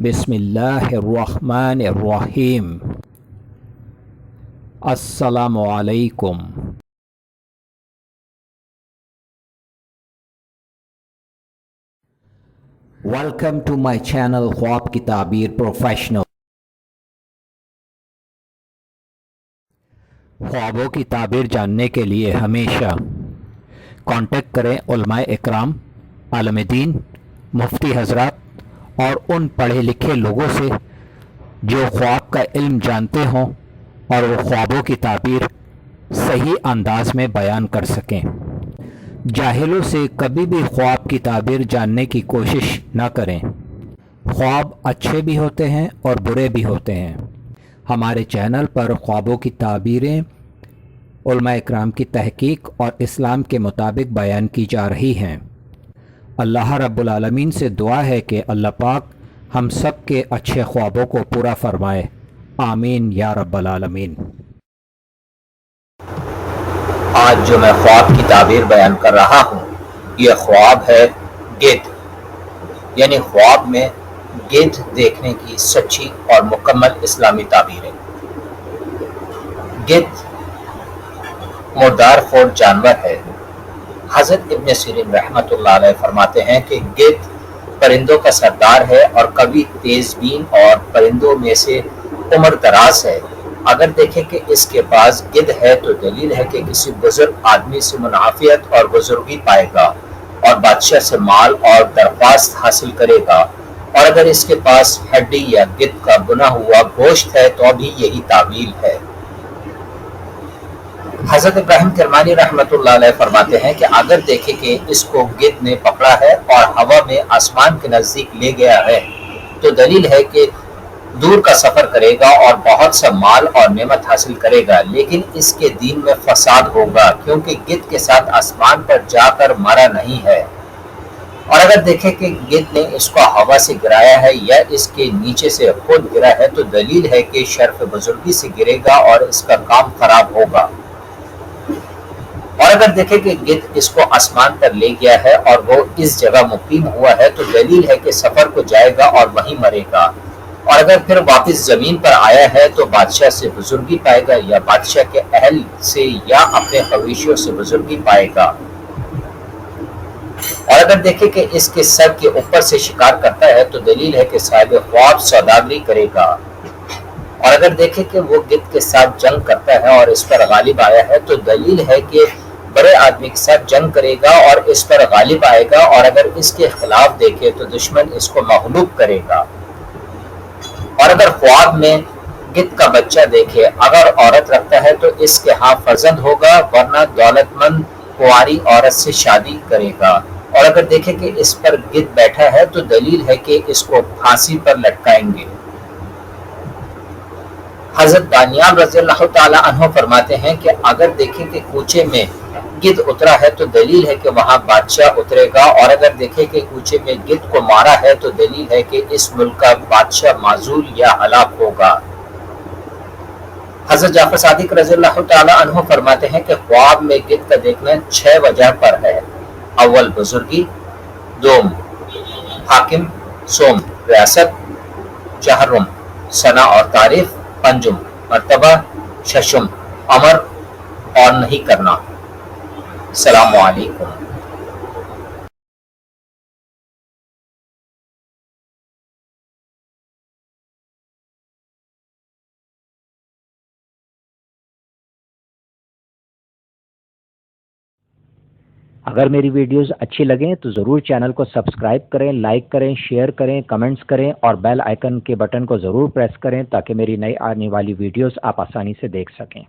बिस्मिल्लाहिर्रहमानिर्रहीम। अस्सलामु अलैकुम। वेलकम टू माय चैनल ख्वाब की ताबीर प्रोफेशनल। ख्वाबों की ताबीर जानने के लिए हमेशा कांटेक्ट करें उलमाए इकराम, आलम दीन, मुफ्ती हजरात और उन पढ़े लिखे लोगों से जो ख्वाब का इल्म जानते हों और वो ख्वाबों की ताबीर सही अंदाज में बयान कर सकें। जाहिलों से कभी भी ख्वाब की ताबीर जानने की कोशिश न करें। ख्वाब अच्छे भी होते हैं और बुरे भी होते हैं। हमारे चैनल पर ख्वाबों की ताबीरें उलमा इकराम की तहकीक और इस्लाम के मुताबिक बयान की जा रही हैं। अल्लाह रब्बुल आलमीन से दुआ है कि अल्लाह पाक हम सब के अच्छे ख्वाबों को पूरा फरमाए। आमीन या रब्बल आलमीन। आज जो मैं ख्वाब की ताबीर बयान कर रहा हूँ, यह ख्वाब है गिद्ध, यानी ख्वाब में गिद्ध देखने की सच्ची और मुकम्मल इस्लामी ताबीर है। गिद्ध मुर्दार खोर जानवर है। हज़रत इब्न सीरीन रहमतुल्लाह अलैह फरमाते हैं कि गिद्ध परिंदों का सरदार है और कभी तेजबीन और परिंदों में से उम्र दराज है। अगर देखें कि इसके पास गिद्ध है तो दलील है कि किसी बुजुर्ग आदमी से मुनाफियत और बुजुर्गी पाएगा और बादशाह से माल और दरख्वास्त हासिल करेगा। और अगर इसके पास हड्डी या गिद्ध का बुना हुआ गोश्त है तो भी यही तावील है। हज़रत इब्राहिम करमानी रहमतुल्लाह अलैह फरमाते हैं कि अगर देखें कि इसको गिद्ध ने पकड़ा है और हवा में आसमान के नज़दीक ले गया है तो दलील है कि दूर का सफ़र करेगा और बहुत सा माल और नेमत हासिल करेगा, लेकिन इसके दीन में फसाद होगा क्योंकि गिद्ध के साथ आसमान पर जाकर मरा नहीं है। और अगर देखें कि गिद्ध ने इसको हवा से गिराया है या इसके नीचे से खुद गिरा है तो दलील है कि शर्फ बुजुर्गी से गिरेगा और इसका काम खराब होगा। और अगर देखें कि गिद्ध इसको आसमान पर ले गया है और वो इस जगह मुकीम हुआ है तो दलील है कि सफर को जाएगा और वहीं मरेगा। और अगर फिर वापस जमीन पर आया है तो बादशाह से बुजुर्गी पाएगा या बादशाह के अहल से या अपने खवीशियों से बुजुर्गी पाएगा। और अगर देखें कि इसके सर के ऊपर से शिकार करता है तो दलील है कि साहिब ख्वाब सौदागरी करेगा। और अगर देखें कि वो गिद्ध के साथ जंग करता है और इस पर गालिब आया है तो दलील है कि बड़े आदमी के साथ जंग करेगा और इस पर गालिब आएगा। और अगर इसके खिलाफ देखे तो दुश्मन इसको मगलूब करेगा। और अगर ख्वाब में गिद्ध का बच्चा देखे, अगर औरत रखता है तो इसके यहाँ फर्जंद होगा, वरना दौलतमंद कुंवारी औरत से शादी करेगा। और अगर देखे कि इस पर गिद्ध बैठा है तो दलील है कि इसको फांसी पर लटकाएंगे। हजरत दानियाल रज़ियल्लाहु ताला अन्हु फरमाते हैं कि अगर देखें कि कूचे में गिद्ध उतरा है तो दलील है कि वहां बादशाह उतरेगा। और अगर देखें कि कूचे में गिद्ध को मारा है तो दलील है कि इस मुल्क का बादशाह माजूल या हलाक होगा। हजरत जाफर सादिक रज़ियल्लाहु ताला अन्हु फरमाते हैं कि ख्वाब में गिद्ध का देखना 6 वजह पर है। अव्वल बुजुर्गी, दोम हाकिम, सोम रियासत, चहरुम सना और तारीफ, पंजुम मर्तबा, शशुम अमर और नहीं करना। अस्सलामु अलैकुम। अगर मेरी वीडियोस अच्छी लगें तो ज़रूर चैनल को सब्सक्राइब करें, लाइक करें, शेयर करें, कमेंट्स करें और बेल आइकन के बटन को ज़रूर प्रेस करें ताकि मेरी नई आने वाली वीडियोस आप आसानी से देख सकें।